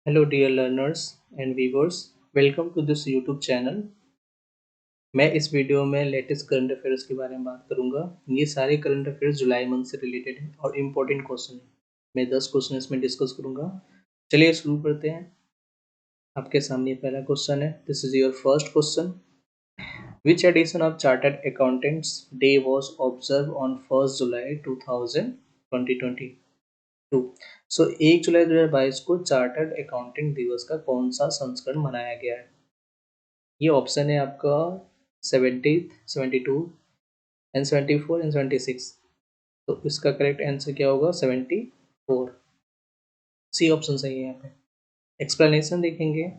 Hello dear learners and viewers, welcome to this YouTube channel। मैं इस video में latest current affairs के बारे में बात करूंगा। ये सारे करंट अफेयर्स जुलाई मंथ से रिलेटेड हैं और इम्पोर्टेंट क्वेश्चन है। मैं 10 क्वेश्चन इसमें डिस्कस करूंगा। चलिए शुरू करते हैं। आपके सामने पहला क्वेश्चन है। This is your first question. Which edition of chartered accountants day was observe on 1 जुलाई 2022। सो 1 जुलाई 2022 को चार्टर्ड अकाउंटेंट दिवस का कौन सा संस्करण मनाया गया है? ये ऑप्शन है आपका 70, 72 एंड 74 एंड 76। तो इसका करेक्ट आंसर क्या होगा? 74। सी ऑप्शन सही है यहाँ पे। एक्सप्लेनेशन देखेंगे।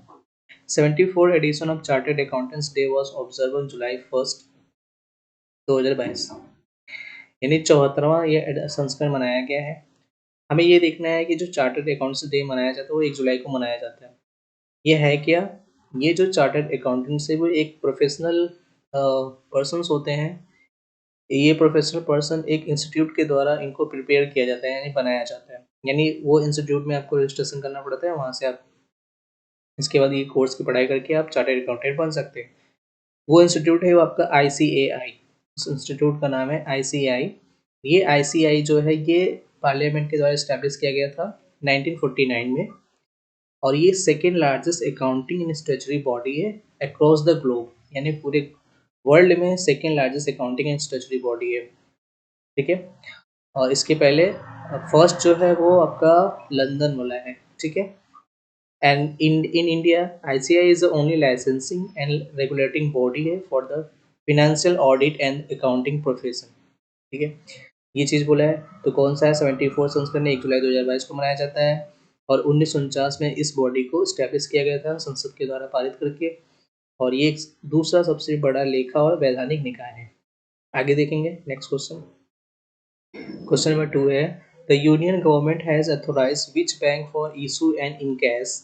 74 edition of chartered accountants day was observe on July 1, 2022। यानी 74वां ये संस्करण मनाया गया है। हमें ये देखना है कि जो चार्टर्ड अकाउंट्स डे मनाया जाता है वो 1 जुलाई को मनाया जाता है। ये है क्या? ये जो चार्टर्ड अकाउंटेंट्स है वो एक प्रोफेशनल पर्सन्स होते हैं। ये प्रोफेशनल पर्सन एक इंस्टीट्यूट के द्वारा इनको प्रिपेयर किया जाता है, यानी बनाया जाता है। यानी वो इंस्टीट्यूट में आपको रजिस्ट्रेशन करना पड़ता है, वहाँ से आप इसके बाद ये कोर्स की पढ़ाई करके आप चार्टर्ड अकाउंटेंट बन सकते हैं। वो इंस्टीट्यूट है वो आपका ICAI। उस इंस्टीट्यूट का नाम है ICAI। ये ICAI जो है ये पार्लियामेंट के द्वारा इस्टेब्लिश किया गया था 1949 में। और ये second largest accounting and statutory body है अक्रॉस द ग्लोब, यानी पूरे वर्ल्ड में second largest accounting and statutory body है। ठीक है। और इसके पहले फर्स्ट जो है वो आपका लंदन वाला है। ठीक है। And in India ICAI is the only licensing and regulating body है for the financial audit and accounting profession. ठीक है। ये चीज़ बोला है। तो कौन सा है? 74 संस्करण 1 जुलाई 2022 को मनाया जाता है। और 1949 में इस बॉडी को स्टैब्लिश किया गया था संसद के द्वारा पारित करके। और ये दूसरा सबसे बड़ा लेखा और वैधानिक निकाय है। आगे देखेंगे नेक्स्ट क्वेश्चन। क्वेश्चन नंबर 2 है। The union government has authorised which bank for issue and encash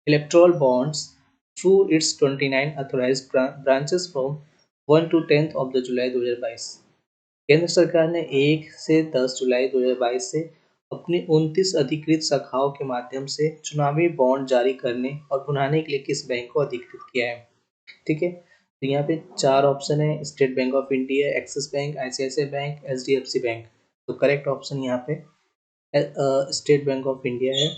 electoral bonds through it's 29 authorised branches from 1 to 10 of the जुलाई 2022। केंद्र सरकार ने 1 से 10 जुलाई 2022 से अपनी 29 अधिकृत शाखाओं के माध्यम से चुनावी बॉन्ड जारी करने और भुनाने के लिए किस बैंक को अधिकृत किया है? ठीक है। तो यहाँ पे 4 ऑप्शन है। State Bank of India, Axis Bank, ICICI bank, HDFC bank. तो करेक्ट ऑप्शन यहाँ पे स्टेट बैंक ऑफ इंडिया है।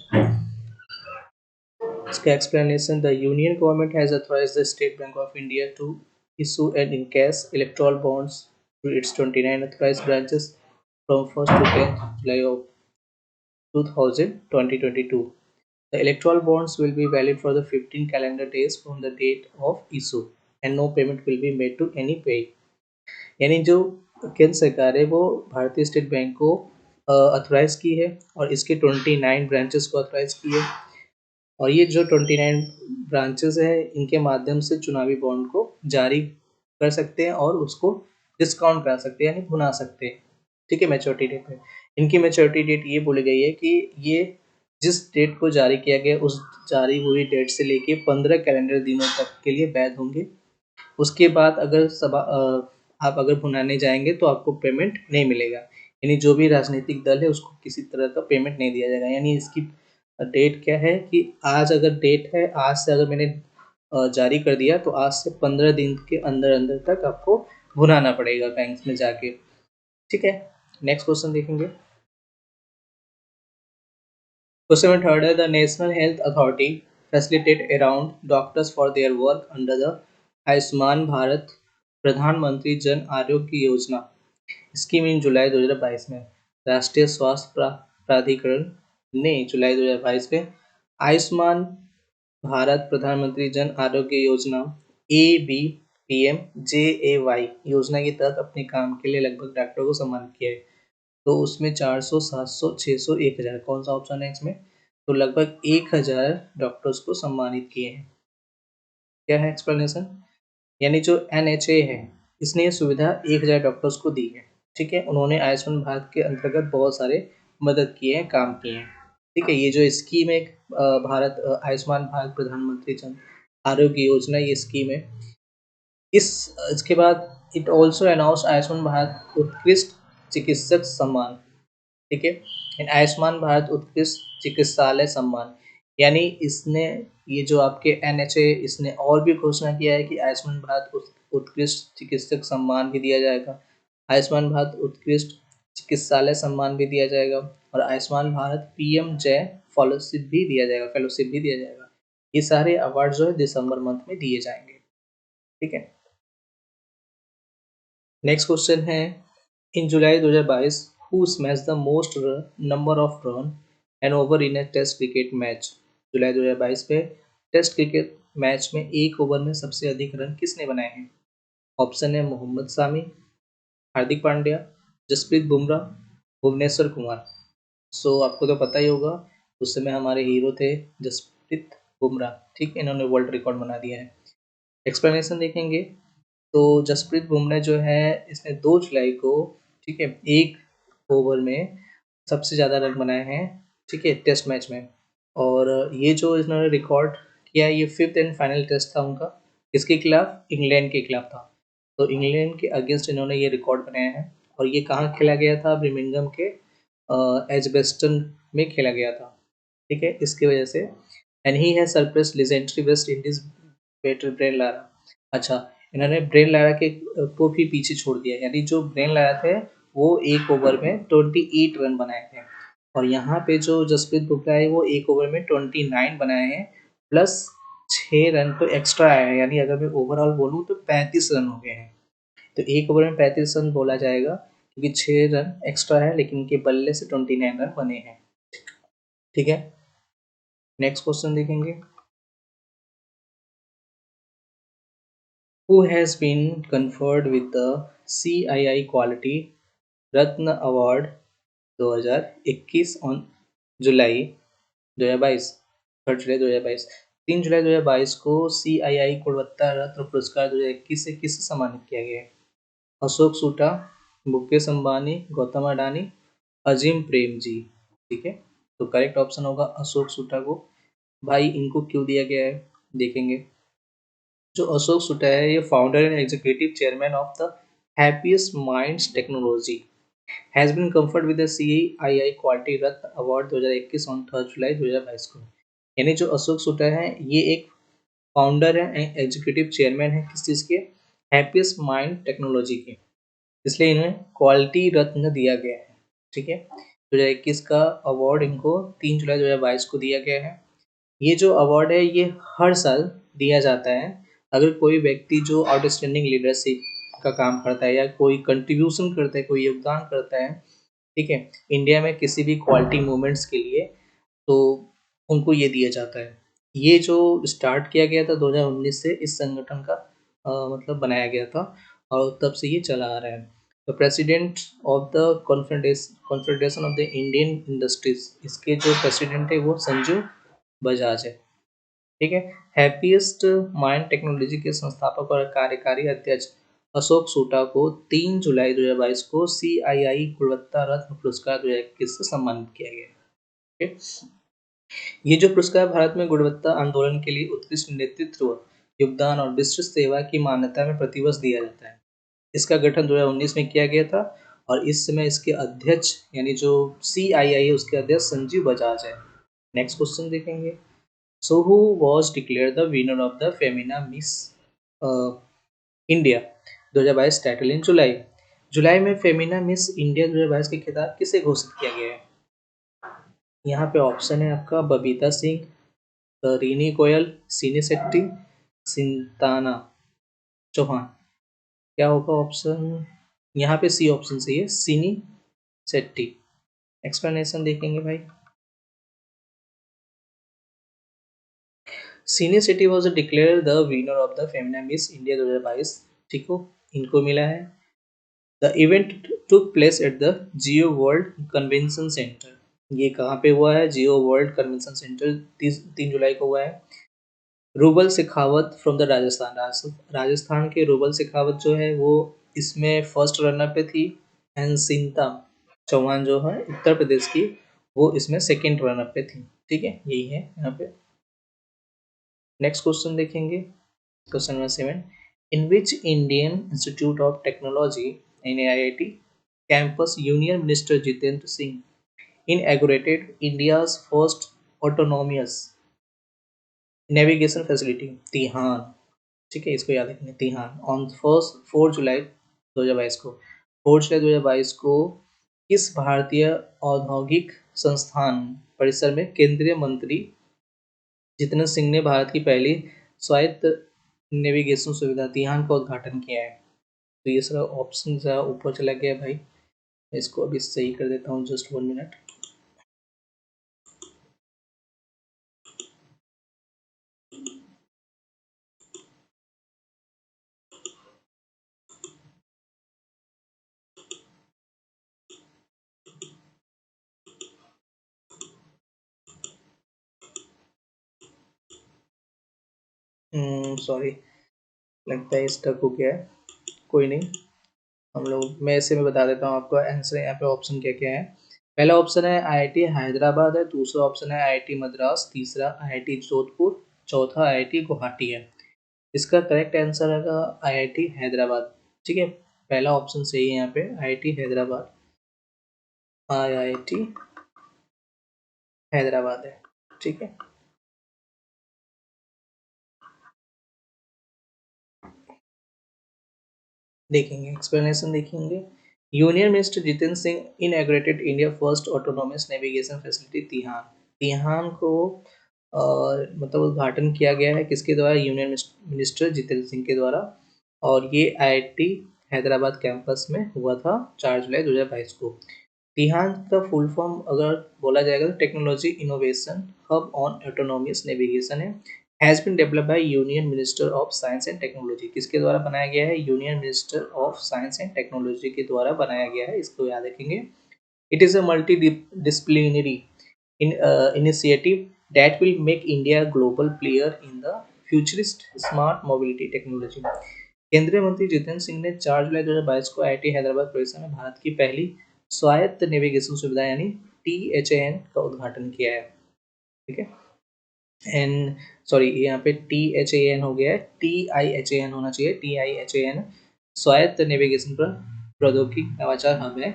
इसका explanation. The union government has authorised the State Bank of India to issue and encash electoral bonds through its 29 authorized branches from 1st to 10th July of 2022. The electoral bonds will be valid for the 15 calendar days from the date of issue and no payment will be made to any pay। यानी जो केंद्र सरकार है वो भारतीय state bank को authorise की है और इसके 29 ब्रांचेस को अथोराइज की है। और ये जो 29 ब्रांचेस है इनके माध्यम से चुनावी बॉन्ड को जारी कर सकते हैं और उसको डिस्काउंट करा सकते हैं, यानी भुना सकते हैं। ठीक है। मैच्योरिटी डेट पे इनकी मैच्योरिटी डेट ये बोली गई है कि ये जिस डेट को जारी किया गया उस जारी हुई डेट से लेके 15 कैलेंडर दिनों तक के लिए वैध होंगे। उसके बाद अगर आप अगर भुनाने जाएंगे तो आपको पेमेंट नहीं मिलेगा। यानी जो भी राजनीतिक दल है उसको किसी तरह का पेमेंट नहीं दिया जाएगा। यानी इसकी डेट क्या है कि आज अगर डेट है, आज से अगर मैंने जारी कर दिया तो आज से 15 दिन के अंदर अंदर तक आपको भुनाना पड़ेगा बैंक में जाके। ठीक है। नेक्स्ट क्वेश्चन देखेंगे। क्वेश्चन नंबर 3 है। The national health authority facilitate around doctors for their work under the Ayushman Bharat प्रधानमंत्री Jan Arogya Yojana scheme in July 2022 में राष्ट्रीय स्वास्थ्य प्राधिकरण ने जुलाई 2022 में आयुष्मान भारत प्रधानमंत्री जन आरोग्य योजना ABPMJAY योजना के तहत अपने काम के लिए लगभग डॉक्टरों को सम्मानित किया है। तो उसमें 400, 700, 600, 1000 कौन सा ऑप्शन है इसमें? तो लगभग 1000 डॉक्टर्स को सम्मानित किए हैं। क्या है एक्सप्लेनेशन? यानी जो NHA है इसने ये सुविधा 1000 डॉक्टर्स को दी है। ठीक है। उन्होंने आयुष्मान भारत के अंतर्गत बहुत सारे मदद किए हैं, काम किए हैं। ठीक है। ये जो स्कीम है आयुष्मान भारत प्रधानमंत्री जन आरोग्य योजना, ये स्कीम है। इसके बाद it also announce Ayushman Bharat उत्कृष्ट चिकित्सक सम्मान। ठीक है। एंड आयुष्मान भारत उत्कृष्ट चिकित्सालय सम्मान। यानी इसने, ये जो आपके NHA, इसने और भी घोषणा किया है कि आयुष्मान भारत उत्कृष्ट चिकित्सक सम्मान भी दिया जाएगा, आयुष्मान भारत उत्कृष्ट चिकित्सालय सम्मान भी दिया जाएगा, और आयुष्मान भारत PM जय फेलोशिप भी दिया जाएगा, ये सारे अवार्ड जो है दिसंबर मंथ में दिए जाएंगे। ठीक है, नेक्स्ट क्वेश्चन है, in July 2022 who smash the most number of run and over in a test cricket match. जुलाई 2022 पे टेस्ट क्रिकेट मैच में एक ओवर में सबसे अधिक रन किसने बनाए हैं? ऑप्शन है मोहम्मद सामी, हार्दिक पांड्या, जसप्रीत बुमराह, भुवनेश्वर कुमार। सो आपको तो पता ही होगा, उस समय हमारे हीरो थे जसप्रीत बुमराह। ठीक, इन्होंने वर्ल्ड रिकॉर्ड बना दिया है। एक्सप्लेनेशन देखेंगे तो जसप्रीत बुमराह जो है, इसने 2 जुलाई को, ठीक है, एक ओवर में सबसे ज़्यादा रन बनाए हैं, ठीक है, टेस्ट मैच में। और ये जो इन्होंने रिकॉर्ड किया है, ये 5th एंड फाइनल टेस्ट था उनका, किसके खिलाफ? इंग्लैंड के खिलाफ था। तो इंग्लैंड के अगेंस्ट इन्होंने ये रिकॉर्ड बनाया है, और ये कहाँ खेला गया था? बर्मिंघम के एजबेस्टन में खेला गया था। ठीक है, इसकी वजह से, and he has surpassed legendary West Indies batter Brian Lara. अच्छा, इन्होंने ब्रेन लारा के को भी पीछे छोड़ दिया, यानी जो ब्रेन लारा थे वो एक ओवर में 28 रन बनाए थे, और यहाँ पे जो जसप्रीत बुमराह है वो एक ओवर में 29 बनाए हैं, प्लस 6 रन तो एक्स्ट्रा आए हैं, यानी अगर मैं ओवरऑल बोलूँ तो 35 रन हो गए हैं। तो एक ओवर में 35 रन बोला जाएगा, क्योंकि 6 रन एक्स्ट्रा है, लेकिन इनके बल्ले से 29 रन बने हैं। ठीक है, नेक्स्ट क्वेश्चन देखेंगे, who has been conferred with the CII Quality Ratna award 2021 on July 2022, 3 July 2022, 3 July 2022 को CII गुणवत्ता रत्न पुरस्कार 2021 से किसे सम्मानित किया गया है? अशोक सूटा, मुकेश अंबानी, गौतम अडानी, अजीम प्रेम जी। ठीक है, तो करेक्ट ऑप्शन होगा अशोक सूटा को। भाई इनको क्यों दिया गया है, देखेंगे। जो अशोक सुटा है, ये founder and executive chairman of the Happiest Minds Technology has been conferred with the CII quality Ratna award 2021 on 3 July 2022 को। यानी जो अशोक सुटा है, ये एक फाउंडर है एंड एग्जीक्यूटिव चेयरमैन है किस चीज़ के? हैप्पीएस्ट माइंड टेक्नोलॉजी के, इसलिए इन्हें क्वालिटी रत्न दिया गया है। ठीक है, 2021 का अवार्ड इनको 3 जुलाई 2022 को दिया गया है। ये जो अवार्ड है, ये हर साल दिया जाता है अगर कोई व्यक्ति जो आउटस्टैंडिंग लीडरशिप का काम करता है, या कोई कंट्रीब्यूशन करता है, कोई योगदान करता है, ठीक है, इंडिया में किसी भी क्वालिटी मूवमेंट्स के लिए, तो उनको ये दिया जाता है। ये जो स्टार्ट किया गया था 2019 से, इस संगठन का मतलब बनाया गया था, और तब से ये चला आ रहा है। The president of the confederation of the Indian industries, इसके जो प्रेसिडेंट है वो संजू बजाज है। ठीक है, हैप्पीएस्ट माइंड टेक्नोलॉजी के संस्थापक और कार्यकारी अध्यक्ष अशोक सूटा को 3 जुलाई 2022 को CII गुणवत्ता रत्न पुरस्कार 2021 से सम्मानित किया गया। ठीक है, ये जो पुरस्कार भारत में गुणवत्ता आंदोलन के लिए उत्कृष्ट नेतृत्व, योगदान और विशिष्ट सेवा की मान्यता में प्रतिवर्ष दिया जाता है। इसका गठन 2019 में किया गया था, और इस समय इसके अध्यक्ष, यानी जो CII है, उसके अध्यक्ष संजीव बजाज है। नेक्स्ट क्वेश्चन देखेंगे, so who was declared the winner of the Femina Miss India 2022 title in July? जुलाई में फेमिना मिस इंडिया 2022 के खिताब किसे घोषित किया गया है? यहाँ पे ऑप्शन है आपका बबीता सिंह, रीनी गोयल, सीनी शेट्टी, सिंताना चौहान। क्या होगा ऑप्शन? यहाँ पे सी ऑप्शन सही है, सीनी शेट्टी। एक्सप्लेनेशन देखेंगे भाई। Sini Shetty was declare the winner of the Femina Miss India 2022। ठीक हो, इनको मिला है। The event took place at the Jio World Convention Centre. ये कहाँ पे हुआ है? जियो वर्ल्ड कन्वेंशन सेंटर, 3 जुलाई को हुआ है। रूबल शेखावत फ्रॉम द राजस्थान, राजस्थान के रूबल शेखावत जो है वो इसमें फर्स्ट रनर पे थी, एंड सिंता चौहान जो है उत्तर प्रदेश की, वो इसमें सेकेंड रनर पे थी। ठीक है, यही है यहाँ पे। नेक्स्ट क्वेश्चन देखेंगे, question number 7, in which Indian institute of technology NIIT campus Union Minister Jitendra Singh inaugurated India's first autonomous navigation facility TiHAN, ठीक है, इसको याद रखना तिहान ऑन फर्स्ट 4 जुलाई 2022 को 4 जुलाई 2022 को किस भारतीय औद्योगिक संस्थान परिसर में केंद्रीय मंत्री जितेंद्र सिंह ने भारत की पहली स्वायत्त नेविगेशन सुविधा तिहान का उद्घाटन किया है? तो ये सारा ऑप्शन ज़रा ऊपर चला गया भाई, इसको अभी सही कर देता हूँ, जस्ट 1 मिनट। सॉरी, लगता है स्टक हो गया है, कोई नहीं, हम लोग मैं ऐसे में बता देता हूँ आपको आंसर। यहाँ पे ऑप्शन क्या क्या है। पहला ऑप्शन है आईआईटी हैदराबाद है, दूसरा ऑप्शन है आईआईटी मद्रास, तीसरा आईआईटी जोधपुर, चौथा आईआईटी गुवाहाटी है। इसका करेक्ट आंसर है आईआईटी हैदराबाद, ठीक है, पहला ऑप्शन सही है यहाँ पे आईआईटी हैदराबाद, आईआईटी हैदराबाद है, ठीक है। देखेंगे एक्सप्लेनेशन देखेंगे। Union minister Jitendra Singh inaugurated India first autonomous navigation facility TiHAN. TiHAN को मतलब उद्घाटन किया गया है किसके द्वारा? यूनियन मिनिस्टर जितेंद्र सिंह के द्वारा, और ये आईआईटी हैदराबाद कैंपस में हुआ था 4 जुलाई 2022 को। तिहान का फुल फॉर्म अगर बोला जाएगा तो technology innovation hub on autonomous navigation है, has been developed by union minister of science and technology. किसके द्वारा बनाया गया है? Union minister of science and technology के द्वारा बनाया गया है, इसको याद रखेंगे। It is a multidisciplinary initiative that will make India a global player in the futurist smart mobility technology। केंद्रीय मंत्री जितेंद्र सिंह ने 4 जुलाई 2022 को आईआईटी हैदराबाद परिसर में भारत की पहली स्वायत्त नेविगेशन सुविधा यानी THAN का उद्घाटन किया है, ठीक है। एन सॉरी, यहाँ पे THAN हो गया है, TIHAN होना चाहिए, TIHAN स्वायत्त नेविगेशन पर प्रौद्योगिकी नवाचार हब है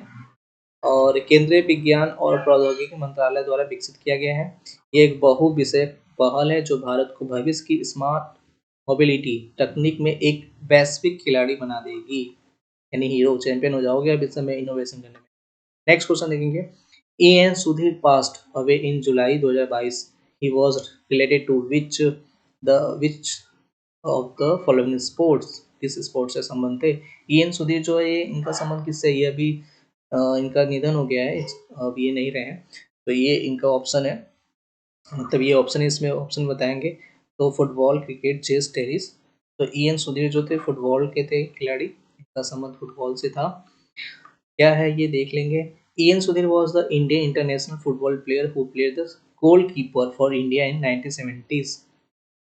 और केंद्रीय विज्ञान और प्रौद्योगिकी मंत्रालय द्वारा विकसित किया गया है। ये एक बहु विषय पहल है जो भारत को भविष्य की स्मार्ट मोबिलिटी तकनीक में एक वैश्विक खिलाड़ी बना देगी, यानी हीरो चैंपियन हो जाओगे अब इस समय इनोवेशन करने में। नेक्स्ट क्वेश्चन देखेंगे। N Sudhir passed away in July 2022, he was related to which of the following sports, किस स्पोर्ट्स से संबंध थे? एन सुधीर जो है इनका संबंध किससे? ये अभी इनका निधन हो गया है, अब ये नहीं रहे हैं, तो ये इनका ऑप्शन है, मतलब ये ऑप्शन है, इसमें ऑप्शन बताएंगे तो फुटबॉल, क्रिकेट, चेस, टेनिस। तो एन सुधीर जो थे फुटबॉल के थे खिलाड़ी, इनका संबंध फुटबॉल से था। क्या है ये देख लेंगे। N Sudhir was the Indian international football player who played the goalkeeper for India in 1970s,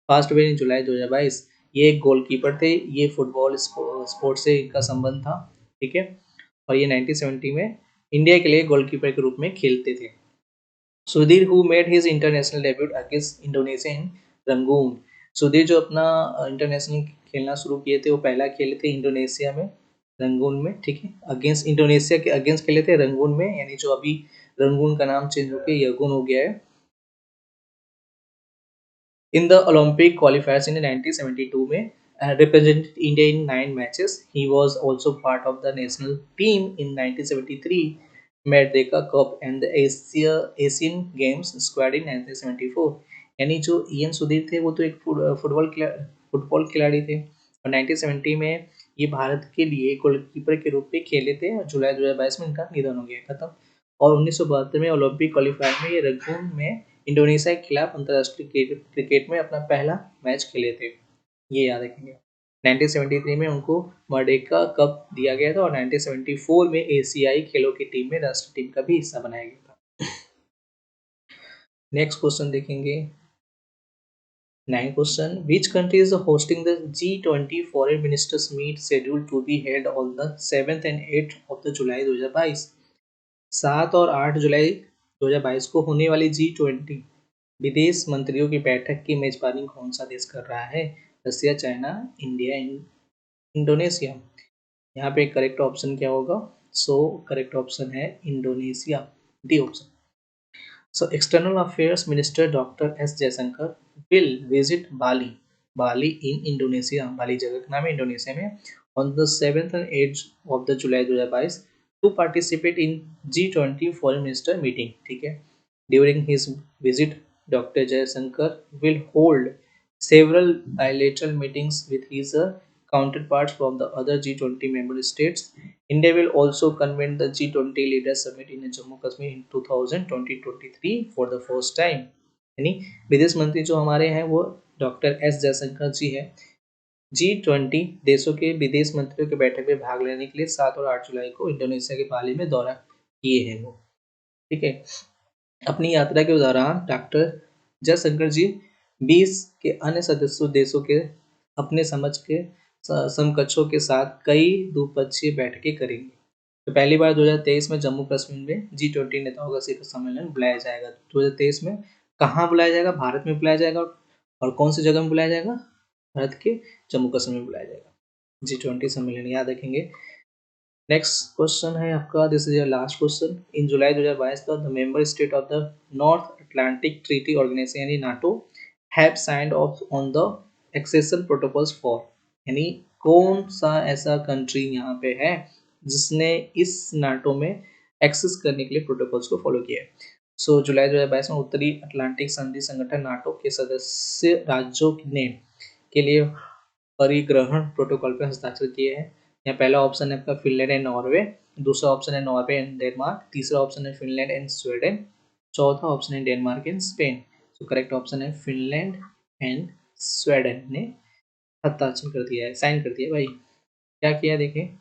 passed away in July 2022। ये एक गोलकीपर थे, ये फुटबॉल स्पोर्ट से इनका संबंध था, ठीक है, और ये 1970 में इंडिया के लिए गोलकीपर के रूप में खेलते थे। Sudhir who made his international debut against Indonesia in Rangoon. Sudhir जो अपना इंटरनेशनल खेलना शुरू किए थे वो पहला खेले थे इंडोनेशिया में, रंगून में, ठीक है, अगेंस्ट इंडोनेशिया के अगेंस्ट खेले थे रंगून में, यानी जो अभी रंगून का नाम चेंज होकर यंगून हो गया है। In the Olympic qualifiers in 1972 में represented India in 9 matches. He was also part of the national team in 1973 Merdeka Cup and the Asian Games squad in 1974। यानी जो ईएन सुधीर थे वो तो एक फुटबॉल खिलाड़ी थे और 1970 में ये भारत के लिए गोलकीपर के रूप में खेले थे और जुलाई 2022 में इनका निधन हो गया, खत्म। और 1972 में ओलंपिक क्वालिफायर में ये रंगून में इंडोनेशिया के खिलाफ अंतर्राष्ट्रीय क्रिकेट में अपना पहला मैच खेले थे, ये याद रखेंगे। 1973 में उनको मर्डेका कप दिया गया था और 1974 में एशियाई खेलों की टीम में राष्ट्रीय टीम का भी हिस्सा बनाया गया था। नेक्स्ट क्वेश्चन देखेंगे। 9 question, which country is hosting the G20 foreign ministers meet scheduled to be held on the 7th and 8th of the July 2022। 7 और 8 जुलाई 2022 को होने वाली G20 विदेश मंत्रियों की बैठक की मेजबानी कौन सा देश कर रहा है? रसिया, चाइना, इंडिया, इंडोनेशिया। यहाँ पे करेक्ट ऑप्शन क्या होगा? सो करेक्ट ऑप्शन है Indonesia, D option. So external affairs minister Dr. S Jaishankar will visit Bali in Indonesia, बाली जगह का नाम है इंडोनेशिया में, on the 7th and 8th of the July 2022 to participate in G20 foreign minister meeting. ठीक है. During his visit, Dr. Jaishankar will hold several bilateral meetings with his counterparts from the other G20 member states. India will also convene the G20 Leaders Summit in Jammu Kashmir in 2023 for the first time. यानी विदेश मंत्री जो हमारे हैं वो doctor S Jaishankar जी है. G20 देशों के विदेश मंत्रियों की बैठक में भाग लेने के लिए 7 और 8 जुलाई को इंडोनेशिया के बाली में दौरा किए हैं वो. ठीक है. अपनी यात्रा के दौरान डॉक्टर जयशंकर जी 20 के अन्य सदस्य देशों के अपने समकक्षों के साथ कई द्विपक्षीय बैठकें करेंगे. तो पहली बार 2023 में जम्मू कश्मीर में G20 नेताओं का शिखर सम्मेलन बुलाया जाएगा. 2023 में कहाँ बुलाया जाएगा? भारत में बुलाया जाएगा. और कौन सी जगह में बुलाया जाएगा? भारत के जम्मू कश्मीर में बुलाया जाएगा. G20 सम्मेलन याद रखेंगे. नेक्स्ट क्वेश्चन है आपका, this is your last question. In July 2022 का the member state of the North Atlantic Treaty Organization यानी NATO have signed off on the accession protocols for, यानी कौन सा ऐसा कंट्री यहाँ पे है जिसने इस नाटो में एक्सेस करने के लिए प्रोटोकॉल्स को फॉलो किया है. सो जुलाई 2022 में उत्तरी अटलांटिक संधि संगठन नाटो के सदस्य राज्यों ने के लिए परिग्रहण प्रोटोकॉल पर हस्ताक्षर किए हैं. यहाँ पहला ऑप्शन है आपका फिनलैंड एंड नॉर्वे, दूसरा ऑप्शन है नॉर्वे एंड डेनमार्क, तीसरा ऑप्शन है फिनलैंड एंड स्वीडन, चौथा ऑप्शन है Denmark and Spain. So correct option है फिनलैंड एंड स्वीडन ने हस्ताक्षर कर दिया है, साइन कर दिया भाई. क्या किया देखें.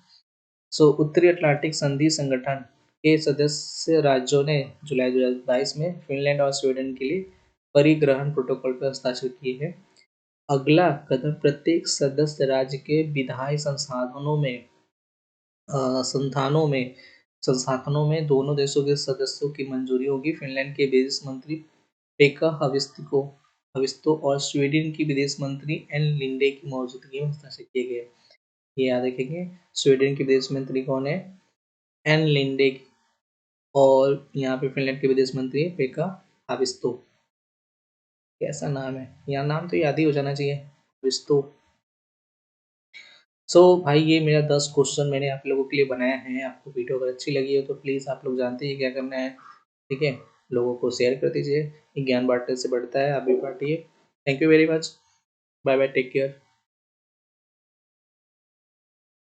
सो उत्तरी अटलांटिक संधि संगठन के सदस्य राज्यों ने जुलाई 2022 में फिनलैंड और स्वीडन के लिए परिग्रहण प्रोटोकॉल पर हस्ताक्षर किए हैं. अगला कदम प्रत्येक सदस्य राज्य के विधायी संस्थानों में दोनों देशों के सदस्यों की मंजूरी होगी. फिनलैंड के विदेश मंत्री पेका हविस्तो और स्वीडन की विदेश मंत्री एन लिंडे की मौजूदगी में हस्ताक्षर किए गए. ये याद रखेंगे. स्वीडन के विदेश मंत्री कौन है? Ann Linde. और यहाँ पे फिनलैंड के विदेश मंत्री है पेका हविस्तो. कैसा नाम है, यहाँ नाम तो याद ही हो जाना चाहिए, हविस्तो. सो भाई ये मेरा 10 क्वेश्चन मैंने आप लोगों के लिए बनाया है. आपको वीडियो अगर अच्छी लगी हो तो प्लीज़ आप लोग जानते हैं क्या करना है. ठीक है, लोगों को शेयर कर दीजिए. ज्ञान बांटने से बढ़ता है, आप भी बांटिए. Thank you very much. Bye bye, take care.